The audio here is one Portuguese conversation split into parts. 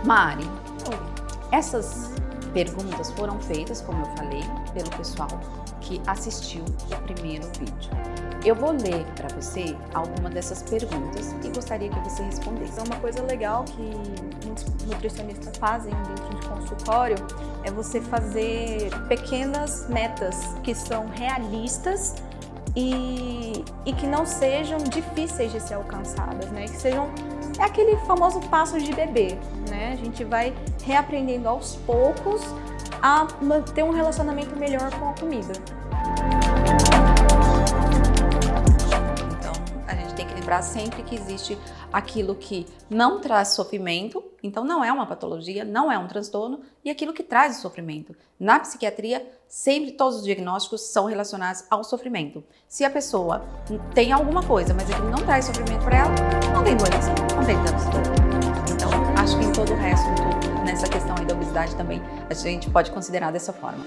Mari, essas perguntas foram feitas, como eu falei, pelo pessoal que assistiu o primeiro vídeo. Eu vou ler para você alguma dessas perguntas e gostaria que você respondesse. Uma coisa legal que muitos nutricionistas fazem dentro de consultório é você fazer pequenas metas que são realistas e que não sejam difíceis de ser alcançadas, né? Que sejam aquele famoso passo de bebê, né? A gente vai reaprendendo aos poucos a manter um relacionamento melhor com a comida. Então, a gente tem que lembrar sempre que existe aquilo que não traz sofrimento, então não é uma patologia, não é um transtorno, e aquilo que traz o sofrimento. Na psiquiatria, sempre todos os diagnósticos são relacionados ao sofrimento. Se a pessoa tem alguma coisa, mas aquilo não traz sofrimento para ela, não tem doença, não tem transtorno. Então, acho que em todo o resto, nessa questão aí da obesidade também, a gente pode considerar dessa forma.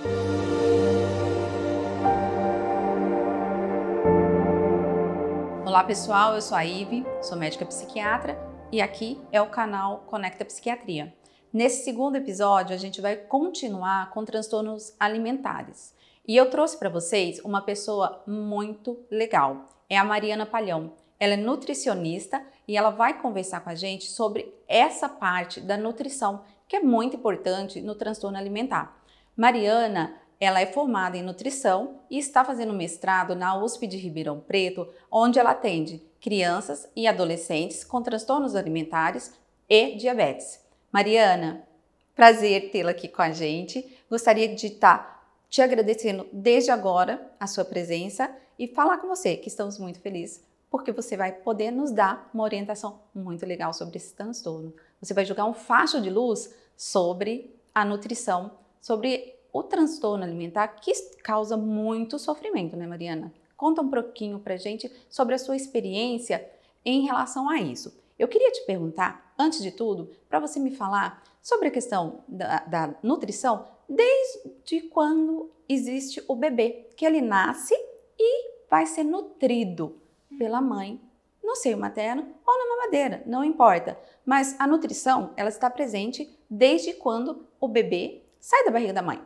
Olá pessoal, eu sou a Ive, sou médica psiquiatra e aqui é o canal Conecta Psiquiatria. Nesse segundo episódio, a gente vai continuar com transtornos alimentares. E eu trouxe para vocês uma pessoa muito legal, é a Mariana Palhão. Ela é nutricionista e ela vai conversar com a gente sobre essa parte da nutrição, que é muito importante no transtorno alimentar. Mariana, ela é formada em nutrição e está fazendo mestrado na USP de Ribeirão Preto, onde ela atende crianças e adolescentes com transtornos alimentares e diabetes. Mariana, prazer tê-la aqui com a gente. Gostaria de estar te agradecendo desde agora a sua presença e falar com você que estamos muito felizes porque você vai poder nos dar uma orientação muito legal sobre esse transtorno. Você vai jogar um facho de luz sobre a nutrição, sobre o transtorno alimentar que causa muito sofrimento, né, Mariana? Conta um pouquinho pra gente sobre a sua experiência em relação a isso. Eu queria te perguntar, antes de tudo, para você me falar sobre a questão da nutrição desde quando existe o bebê, que ele nasce e vai ser nutrido pela mãe no seio materno ou na mamadeira, não importa. Mas a nutrição, ela está presente desde quando o bebê sai da barriga da mãe.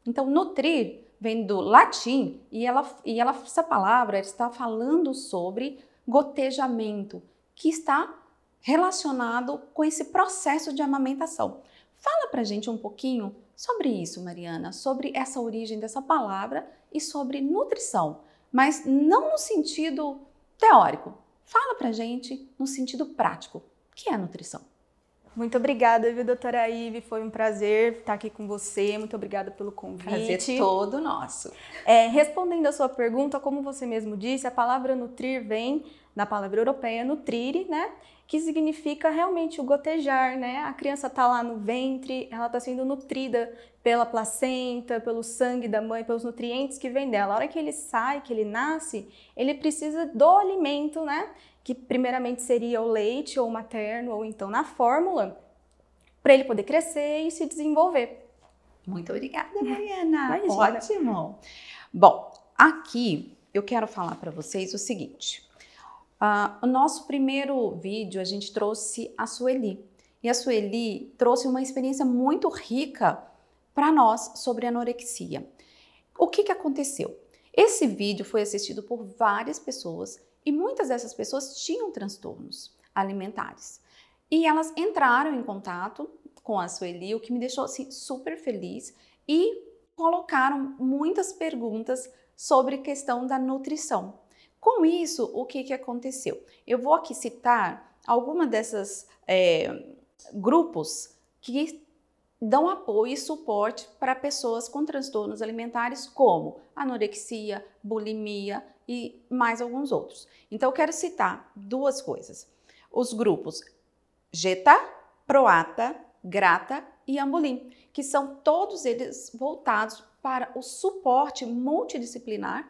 Então, nutrir vem do latim e essa palavra está falando sobre gotejamento, que está relacionado com esse processo de amamentação. Fala pra gente um pouquinho sobre isso, Mariana, sobre essa origem dessa palavra e sobre nutrição, mas não no sentido teórico. Fala pra gente no sentido prático. O que é a nutrição? Muito obrigada, viu, doutora Ive? Foi um prazer estar aqui com você. Muito obrigada pelo convite. Prazer todo nosso. Respondendo a sua pergunta, como você mesmo disse, a palavra nutrir vem da palavra europeia nutrire, né? Que significa realmente o gotejar, né? A criança está lá no ventre, ela está sendo nutrida pela placenta, pelo sangue da mãe, pelos nutrientes que vêm dela. A hora que ele sai, que ele nasce, ele precisa do alimento, né? Que primeiramente seria o leite ou materno ou então na fórmula, para ele poder crescer e se desenvolver. Muito obrigada, Mariana. Imagina. Ótimo. Bom, aqui eu quero falar para vocês o seguinte. O nosso primeiro vídeo a gente trouxe a Sueli. E a Sueli trouxe uma experiência muito rica para nós sobre anorexia. O que aconteceu? Esse vídeo foi assistido por várias pessoas e muitas dessas pessoas tinham transtornos alimentares. E elas entraram em contato com a Sueli, o que me deixou assim, super feliz, e colocaram muitas perguntas sobre a questão da nutrição. Com isso, o que aconteceu? Eu vou aqui citar alguma dessas grupos que dão apoio e suporte para pessoas com transtornos alimentares como anorexia, bulimia e mais alguns outros. Então, eu quero citar duas coisas. Os grupos Geta, Proata, Grata e Ambolim, que são todos eles voltados para o suporte multidisciplinar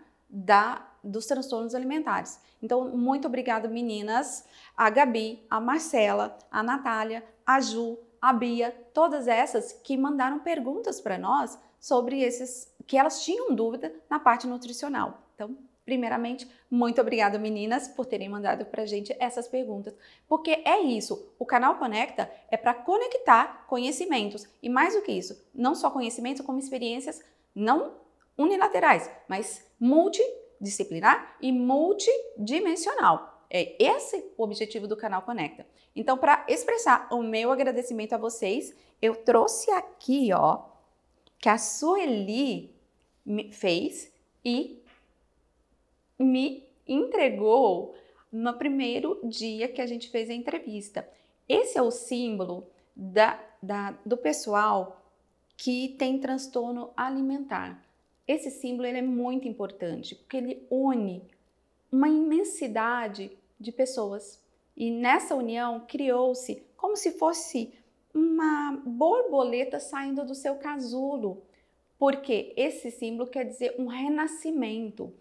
dos transtornos alimentares. Então, muito obrigada, meninas, a Gabi, a Marcela, a Natália, a Ju, a Bia, todas essas que mandaram perguntas para nós sobre esses, que elas tinham dúvida na parte nutricional. Então, primeiramente, muito obrigada, meninas, por terem mandado pra gente essas perguntas. Porque é isso, o canal Conecta é para conectar conhecimentos. E mais do que isso, não só conhecimentos, como experiências não unilaterais, mas multidisciplinar e multidimensional. É esse o objetivo do canal Conecta. Então, para expressar o meu agradecimento a vocês, eu trouxe aqui, ó, que a Sueli fez e me entregou no primeiro dia que a gente fez a entrevista. Esse é o símbolo do pessoal que tem transtorno alimentar. Esse símbolo ele é muito importante, porque ele une uma imensidade de pessoas. E nessa união criou-se como se fosse uma borboleta saindo do seu casulo. Porque esse símbolo quer dizer um renascimento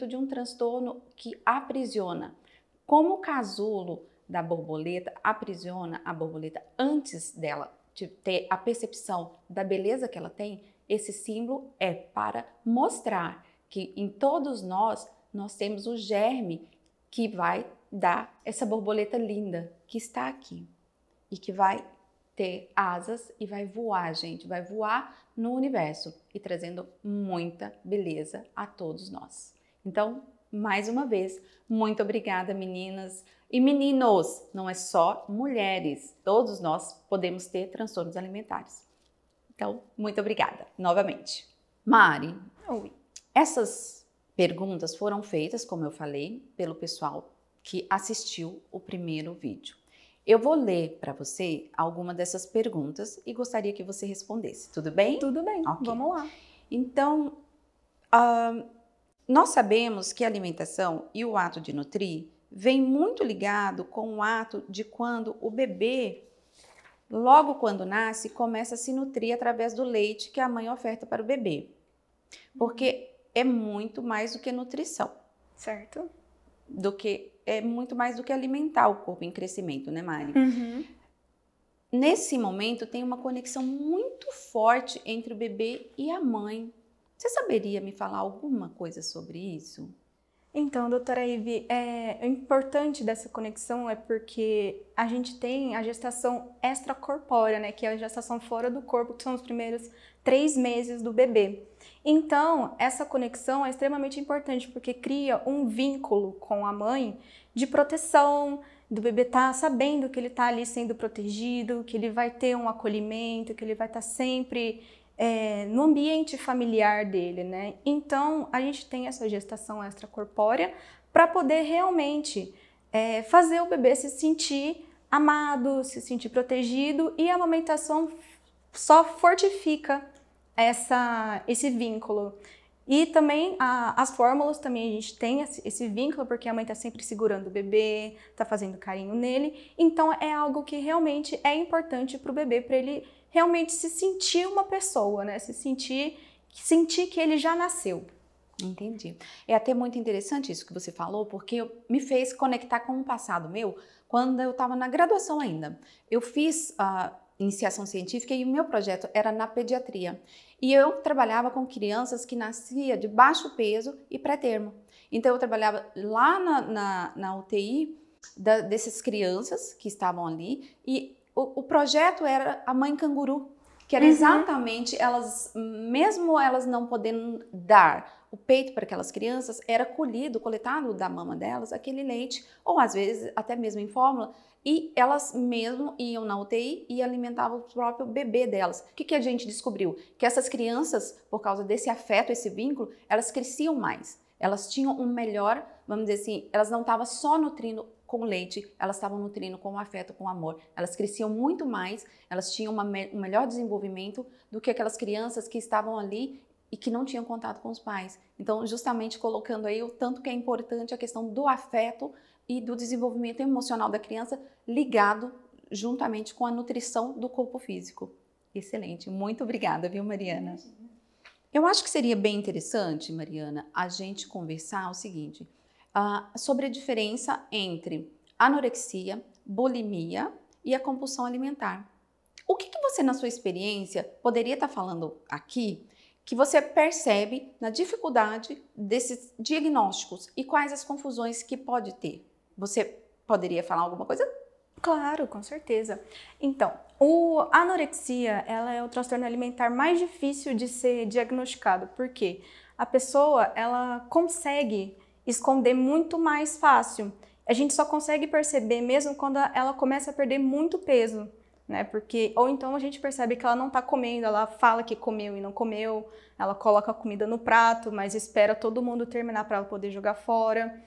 de um transtorno que aprisiona. Como o casulo da borboleta aprisiona a borboleta antes dela de ter a percepção da beleza que ela tem, esse símbolo é para mostrar que em todos nós temos o germe que vai dar essa borboleta linda que está aqui e que vai ter asas e vai voar, gente, vai voar no universo e trazendo muita beleza a todos nós. Então, mais uma vez, muito obrigada, meninas e meninos, não é só mulheres, todos nós podemos ter transtornos alimentares. Então, muito obrigada, novamente. Mari, Oi. Essas perguntas foram feitas, como eu falei, pelo pessoal que assistiu o primeiro vídeo. Eu vou ler para você alguma dessas perguntas e gostaria que você respondesse, tudo bem? Tudo bem, Okay. Vamos lá. Então, nós sabemos que a alimentação e o ato de nutrir vem muito ligado com o ato de quando o bebê, logo quando nasce, começa a se nutrir através do leite que a mãe oferta para o bebê. Porque é muito mais do que nutrição. Certo. É muito mais do que alimentar o corpo em crescimento, né, Mari? Uhum. Nesse momento tem uma conexão muito forte entre o bebê e a mãe. Você saberia me falar alguma coisa sobre isso? Então, doutora Ivy, o importante dessa conexão é porque a gente tem a gestação extracorpórea, né? Que é a gestação fora do corpo, que são os primeiros 3 meses do bebê. Então, essa conexão é extremamente importante porque cria um vínculo com a mãe de proteção, do bebê estar sabendo que ele está ali sendo protegido, que ele vai ter um acolhimento, que ele vai estar sempre no ambiente familiar dele, né? Então, a gente tem essa gestação extracorpórea para poder realmente fazer o bebê se sentir amado, se sentir protegido, e a amamentação só fortifica esse vínculo. E também as fórmulas também a gente tem esse vínculo, porque a mãe está sempre segurando o bebê, está fazendo carinho nele. Então é algo que realmente é importante para o bebê, para ele realmente se sentir uma pessoa, né? Sentir que ele já nasceu. Entendi. É até muito interessante isso que você falou, porque me fez conectar com um passado meu, quando eu estava na graduação ainda. Eu fiz iniciação científica e o meu projeto era na pediatria. E eu trabalhava com crianças que nasciam de baixo peso e pré-termo. Então eu trabalhava lá na UTI dessas crianças que estavam ali, e o projeto era a mãe canguru, que era exatamente elas, mesmo elas não podendo dar o peito para aquelas crianças, era coletado da mama delas aquele leite, ou às vezes até mesmo em fórmula, e elas mesmo iam na UTI e alimentavam o próprio bebê delas. O que a gente descobriu? Que essas crianças, por causa desse afeto, esse vínculo, elas cresciam mais. Elas tinham um melhor, vamos dizer assim, elas não estavam só nutrindo com leite, elas estavam nutrindo com afeto, com amor. Elas cresciam muito mais, elas tinham um melhor desenvolvimento do que aquelas crianças que estavam ali e que não tinham contato com os pais. Então, justamente colocando aí o tanto que é importante a questão do afeto e do desenvolvimento emocional da criança ligado juntamente com a nutrição do corpo físico. Excelente, muito obrigada, viu, Mariana? Eu acho que seria bem interessante, Mariana, a gente conversar o seguinte, sobre a diferença entre anorexia, bulimia e a compulsão alimentar. O que você, na sua experiência, poderia estar falando aqui que você percebe na dificuldade desses diagnósticos e quais as confusões que pode ter? Você poderia falar alguma coisa? Claro, com certeza. Então, a anorexia, ela é o transtorno alimentar mais difícil de ser diagnosticado, porque a pessoa, ela consegue esconder muito mais fácil. A gente só consegue perceber mesmo quando ela começa a perder muito peso, né? Porque, ou então a gente percebe que ela não está comendo, ela fala que comeu e não comeu, ela coloca a comida no prato, mas espera todo mundo terminar para ela poder jogar fora.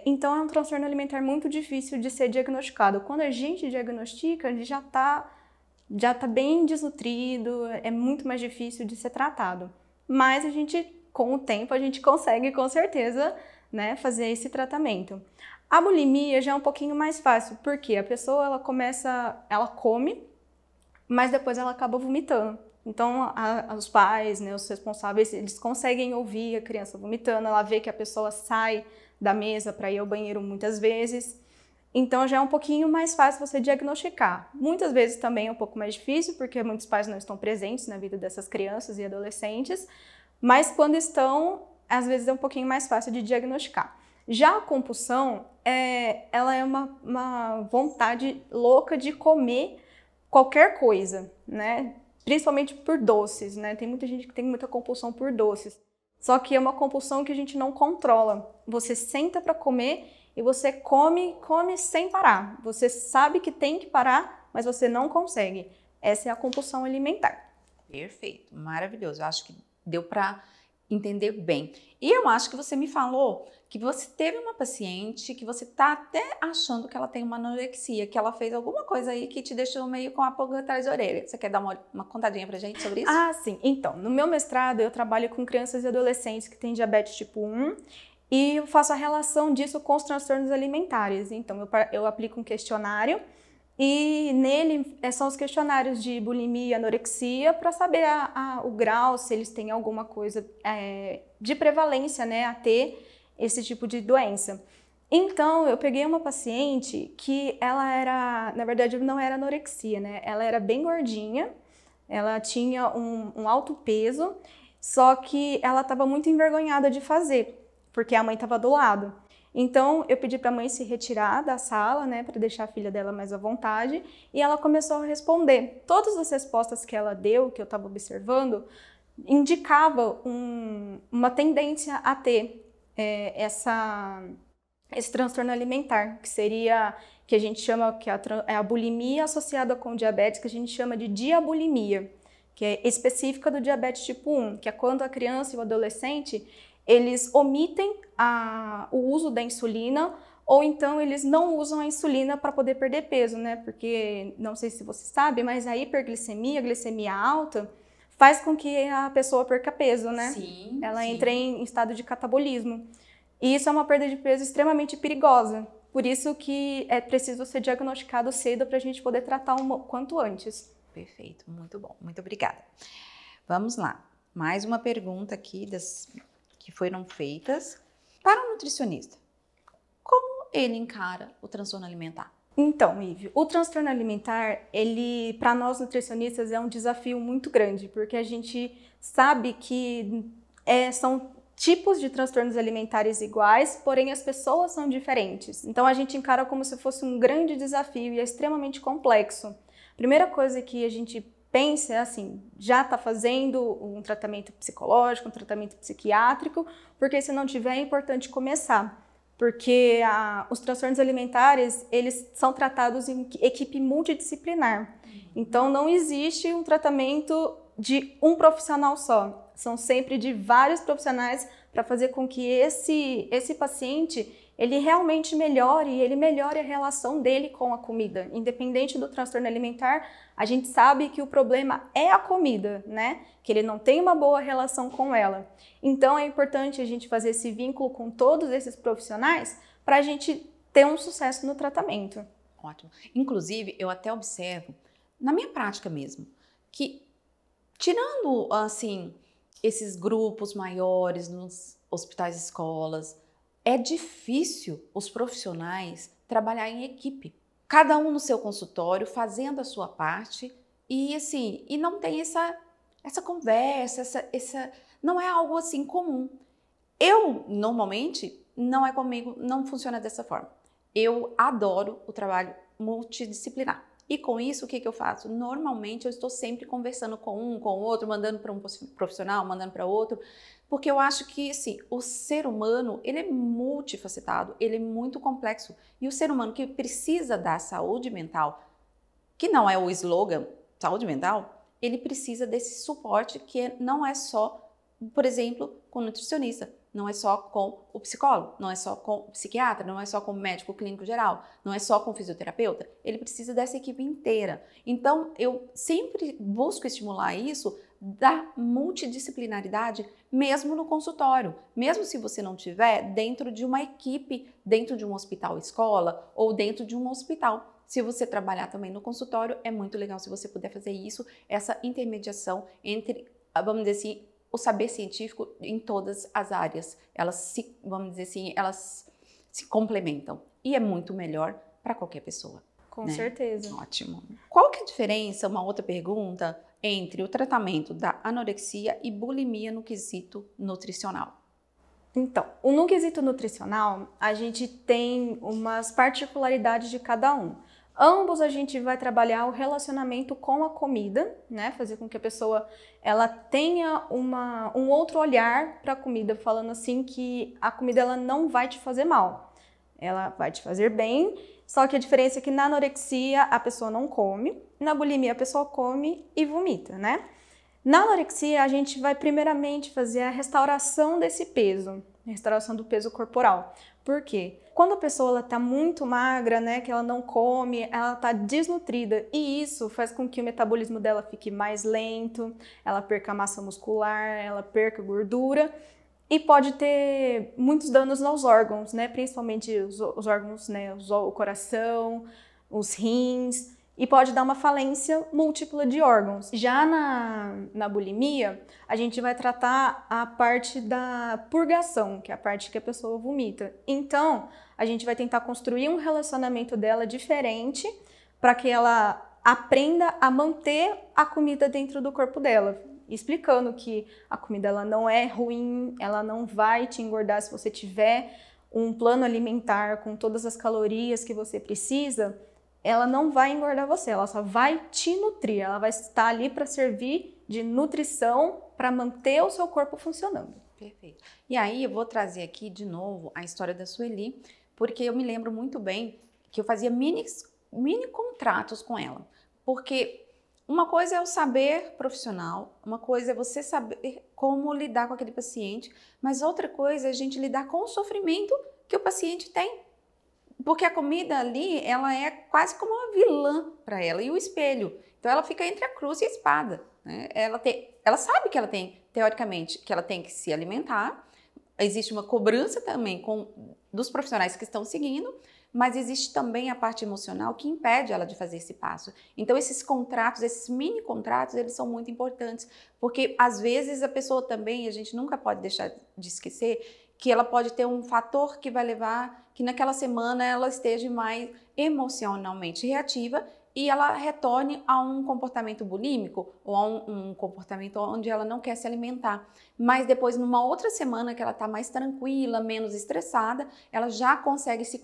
Então é um transtorno alimentar muito difícil de ser diagnosticado. Quando a gente diagnostica, ele já tá bem desnutrido, é muito mais difícil de ser tratado. Mas a gente, com o tempo, a gente consegue com certeza, né, fazer esse tratamento. A bulimia já é um pouquinho mais fácil, porque a pessoa ela come, mas depois ela acaba vomitando. Então, os pais, né, os responsáveis, eles conseguem ouvir a criança vomitando, ela vê que a pessoa sai da mesa para ir ao banheiro muitas vezes. Então, já é um pouquinho mais fácil você diagnosticar. Muitas vezes também é um pouco mais difícil, porque muitos pais não estão presentes na vida dessas crianças e adolescentes, mas quando estão, às vezes é um pouquinho mais fácil de diagnosticar. Já a compulsão, ela é uma vontade louca de comer qualquer coisa, né? Principalmente por doces, né? Tem muita gente que tem muita compulsão por doces. Só que é uma compulsão que a gente não controla. Você senta para comer e você come sem parar. Você sabe que tem que parar, mas você não consegue. Essa é a compulsão alimentar. Perfeito, maravilhoso. Eu acho que deu para entender bem. E eu acho que você me falou que você teve uma paciente que você tá até achando que ela tem uma anorexia, que ela fez alguma coisa aí que te deixou meio com a pulga atrás da orelha. Você quer dar uma contadinha pra gente sobre isso? Ah, sim. Então, no meu mestrado eu trabalho com crianças e adolescentes que têm diabetes tipo 1 e eu faço a relação disso com os transtornos alimentares. Então, eu aplico um questionário e nele são os questionários de bulimia e anorexia para saber o grau, se eles têm alguma coisa de prevalência, né, a ter esse tipo de doença. Então, eu peguei uma paciente que ela era, na verdade, não era anorexia, né? Ela era bem gordinha, ela tinha um alto peso, só que ela estava muito envergonhada de fazer, porque a mãe estava do lado. Então, eu pedi para a mãe se retirar da sala, né, para deixar a filha dela mais à vontade, e ela começou a responder. Todas as respostas que ela deu, que eu estava observando, indicava uma tendência a ter esse transtorno alimentar, que a gente chama, que é a bulimia associada com diabetes, que a gente chama de diabulimia, que é específica do diabetes tipo 1, que é quando a criança e o adolescente, eles omitem o uso da insulina, ou então eles não usam a insulina para poder perder peso, né? Porque, não sei se você sabe, mas a hiperglicemia, a glicemia alta, faz com que a pessoa perca peso, né? Sim. Ela entra em estado de catabolismo. E isso é uma perda de peso extremamente perigosa. Por isso que é preciso ser diagnosticado cedo para a gente poder tratar o quanto antes. Perfeito, muito bom, muito obrigada. Vamos lá, mais uma pergunta aqui que foram feitas para o nutricionista. Como ele encara o transtorno alimentar? Então, Ivy, o transtorno alimentar, ele, para nós nutricionistas, é um desafio muito grande, porque a gente sabe que são tipos de transtornos alimentares iguais, porém as pessoas são diferentes. Então a gente encara como se fosse um grande desafio e é extremamente complexo. Primeira coisa que a gente pensa é assim, já está fazendo um tratamento psicológico, um tratamento psiquiátrico, porque se não tiver é importante começar. Porque os transtornos alimentares, eles são tratados em equipe multidisciplinar. Então, não existe um tratamento de um profissional só. São sempre de vários profissionais para fazer com que esse paciente, ele realmente melhore e ele melhore a relação dele com a comida. Independente do transtorno alimentar, a gente sabe que o problema é a comida, né? Que ele não tem uma boa relação com ela. Então é importante a gente fazer esse vínculo com todos esses profissionais para a gente ter um sucesso no tratamento. Ótimo. Inclusive, eu até observo, na minha prática mesmo, que tirando, assim, esses grupos maiores nos hospitais e escolas, é difícil os profissionais trabalhar em equipe. Cada um no seu consultório, fazendo a sua parte e assim, e não tem essa conversa, não é algo assim comum. Eu, normalmente, não é comigo, não funciona dessa forma. Eu adoro o trabalho multidisciplinar. E com isso, o que eu faço? Normalmente, eu estou sempre conversando com um, com o outro, mandando para um profissional, mandando para outro, porque eu acho que, assim, o ser humano, ele é multifacetado, ele é muito complexo. E o ser humano que precisa da saúde mental, que não é o slogan saúde mental, ele precisa desse suporte que não é só, por exemplo, com o nutricionista, não é só com o psicólogo, não é só com o psiquiatra, não é só com o médico clínico geral, não é só com o fisioterapeuta, ele precisa dessa equipe inteira. Então, eu sempre busco estimular isso da multidisciplinaridade, mesmo no consultório, mesmo se você não tiver dentro de uma equipe, dentro de um hospital escola ou dentro de um hospital. Se você trabalhar também no consultório, é muito legal se você puder fazer isso, essa intermediação entre, vamos dizer assim, o saber científico em todas as áreas. Elas se, vamos dizer assim, elas se complementam. E é muito melhor para qualquer pessoa. Com certeza. Ótimo. Qual que é a diferença, uma outra pergunta, entre o tratamento da anorexia e bulimia no quesito nutricional? Então, no quesito nutricional, a gente tem umas particularidades de cada um. Ambos a gente vai trabalhar o relacionamento com a comida, né? Fazer com que a pessoa ela tenha um outro olhar para a comida, falando assim que a comida ela não vai te fazer mal, ela vai te fazer bem. Só que a diferença é que na anorexia a pessoa não come, na bulimia a pessoa come e vomita, né? Na anorexia a gente vai primeiramente fazer a restauração desse peso, a restauração do peso corporal. Por quê? Quando a pessoa está muito magra, né, que ela não come, ela está desnutrida e isso faz com que o metabolismo dela fique mais lento, ela perca massa muscular, ela perca gordura e pode ter muitos danos nos órgãos, né, principalmente os órgãos, né, o coração, os rins, e pode dar uma falência múltipla de órgãos. Já na bulimia, a gente vai tratar a parte da purgação, que é a parte que a pessoa vomita. Então, a gente vai tentar construir um relacionamento dela diferente para que ela aprenda a manter a comida dentro do corpo dela, explicando que a comida ela não é ruim, ela não vai te engordar se você tiver um plano alimentar com todas as calorias que você precisa. Ela não vai engordar você, ela só vai te nutrir, ela vai estar ali para servir de nutrição para manter o seu corpo funcionando. Perfeito. E aí eu vou trazer aqui de novo a história da Sueli, porque eu me lembro muito bem que eu fazia mini contratos com ela. Porque uma coisa é o saber profissional, uma coisa é você saber como lidar com aquele paciente, mas outra coisa é a gente lidar com o sofrimento que o paciente tem. Porque a comida ali, ela é quase como uma vilã para ela, e o espelho. Então ela fica entre a cruz e a espada, né? Ela sabe que ela tem, teoricamente, que ela tem que se alimentar. Existe uma cobrança também dos profissionais que estão seguindo, mas existe também a parte emocional que impede ela de fazer esse passo. Então esses contratos, esses mini contratos, eles são muito importantes, porque às vezes a pessoa também, a gente nunca pode deixar de esquecer, que ela pode ter um fator que vai levar que naquela semana ela esteja mais emocionalmente reativa e ela retorne a um comportamento bulímico ou a um comportamento onde ela não quer se alimentar. Mas depois, numa outra semana que ela está mais tranquila, menos estressada, ela já consegue se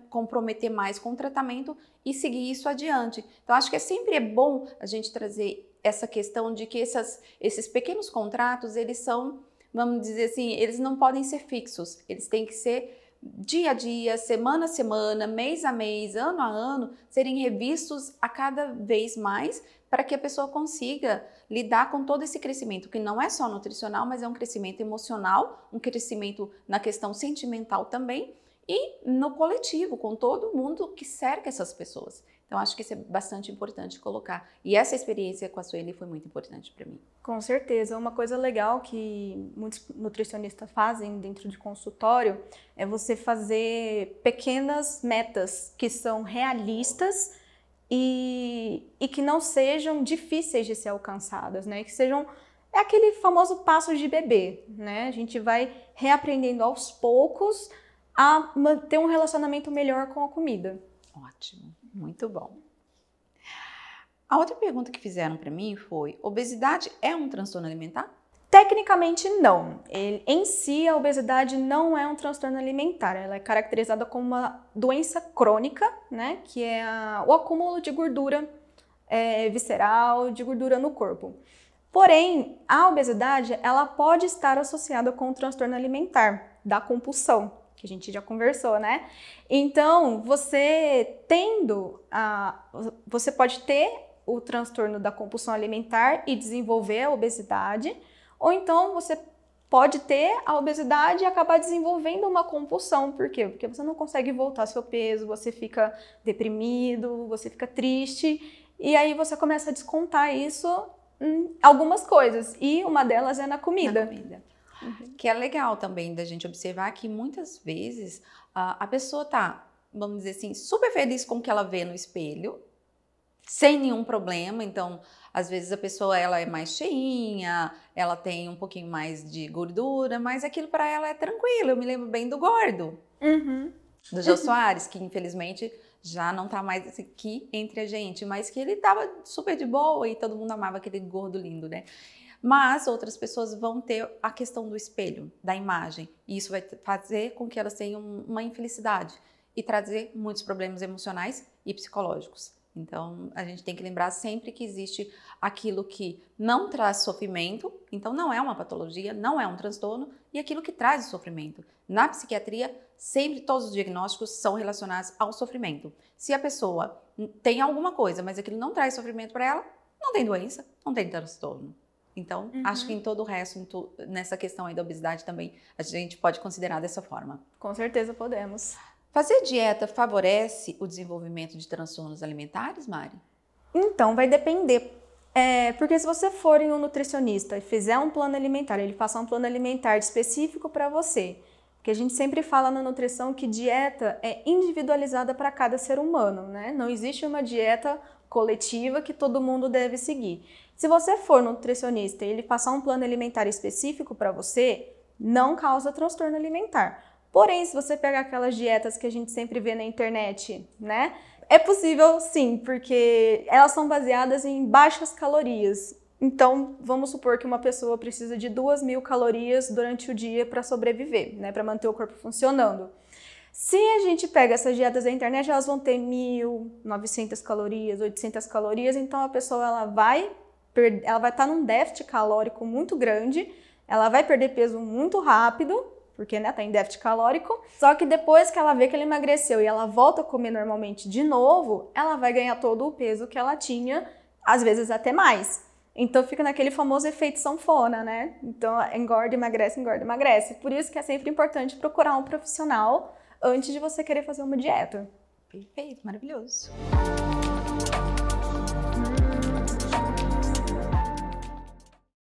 comprometer mais com o tratamento e seguir isso adiante. Então, acho que sempre é bom a gente trazer essa questão de que esses pequenos contratos, eles são, vamos dizer assim, eles não podem ser fixos, eles têm que ser dia a dia, semana a semana, mês a mês, ano a ano, serem revistos a cada vez mais para que a pessoa consiga lidar com todo esse crescimento, que não é só nutricional, mas é um crescimento emocional, um crescimento na questão sentimental também e no coletivo, com todo mundo que cerca essas pessoas. Então, acho que isso é bastante importante colocar. E essa experiência com a Sueli foi muito importante para mim. Com certeza. Uma coisa legal que muitos nutricionistas fazem dentro de consultório é você fazer pequenas metas que são realistas e que não sejam difíceis de ser alcançadas, né? Que sejam aquele famoso passo de bebê, né? A gente vai reaprendendo aos poucos a manter um relacionamento melhor com a comida. Ótimo, muito bom. A outra pergunta que fizeram para mim foi: obesidade é um transtorno alimentar? Tecnicamente, não. Em si, a obesidade não é um transtorno alimentar. Ela é caracterizada como uma doença crônica, né? Que é o acúmulo de gordura visceral, de gordura no corpo. Porém, a obesidade, ela pode estar associada com o transtorno alimentar, da compulsão, que a gente já conversou, né? Então, você pode ter o transtorno da compulsão alimentar e desenvolver a obesidade, ou então você pode ter a obesidade e acabar desenvolvendo uma compulsão. Por quê? Porque você não consegue voltar ao seu peso, você fica deprimido, você fica triste, e aí você começa a descontar isso em algumas coisas, e uma delas é na comida. Na comida. Que é legal também da gente observar que muitas vezes a pessoa tá, vamos dizer assim, super feliz com o que ela vê no espelho, sem nenhum problema. Então, às vezes a pessoa ela é mais cheinha, ela tem um pouquinho mais de gordura, mas aquilo para ela é tranquilo. Eu me lembro bem do gordo, do Jô Soares, que infelizmente já não tá mais aqui entre a gente, mas que ele tava super de boa e todo mundo amava aquele gordo lindo, né? Mas outras pessoas vão ter a questão do espelho, da imagem, e isso vai fazer com que elas tenham uma infelicidade e trazer muitos problemas emocionais e psicológicos. Então, a gente tem que lembrar sempre que existe aquilo que não traz sofrimento, então não é uma patologia, não é um transtorno, e aquilo que traz o sofrimento. Na psiquiatria, sempre todos os diagnósticos são relacionados ao sofrimento. Se a pessoa tem alguma coisa, mas aquilo não traz sofrimento para ela, não tem doença, não tem transtorno. Então, acho que em todo o resto, nessa questão aí da obesidade também, a gente pode considerar dessa forma. Com certeza podemos. Fazer dieta favorece o desenvolvimento de transtornos alimentares, Mari? Então, vai depender. Porque se você for em um nutricionista e fizer um plano alimentar, ele passar um plano alimentar específico para você, porque a gente sempre fala na nutrição que dieta é individualizada para cada ser humano, né? Não existe uma dieta coletiva que todo mundo deve seguir. Se você for no nutricionista e ele passar um plano alimentar específico para você, não causa transtorno alimentar. Porém, se você pegar aquelas dietas que a gente sempre vê na internet, né? É possível sim, porque elas são baseadas em baixas calorias. Então, vamos supor que uma pessoa precisa de 2.000 calorias durante o dia para sobreviver, né? Para manter o corpo funcionando. Se a gente pega essas dietas da internet, elas vão ter 1.900 calorias, 800 calorias, então a pessoa ela vai estar num déficit calórico muito grande, ela vai perder peso muito rápido, porque tá em déficit calórico, só que depois que ela vê que ela emagreceu e ela volta a comer normalmente de novo, ela vai ganhar todo o peso que ela tinha, às vezes até mais. Então fica naquele famoso efeito sanfona, né? Então engorda, emagrece, engorda, emagrece. Por isso que é sempre importante procurar um profissional antes de você querer fazer uma dieta. Perfeito, maravilhoso.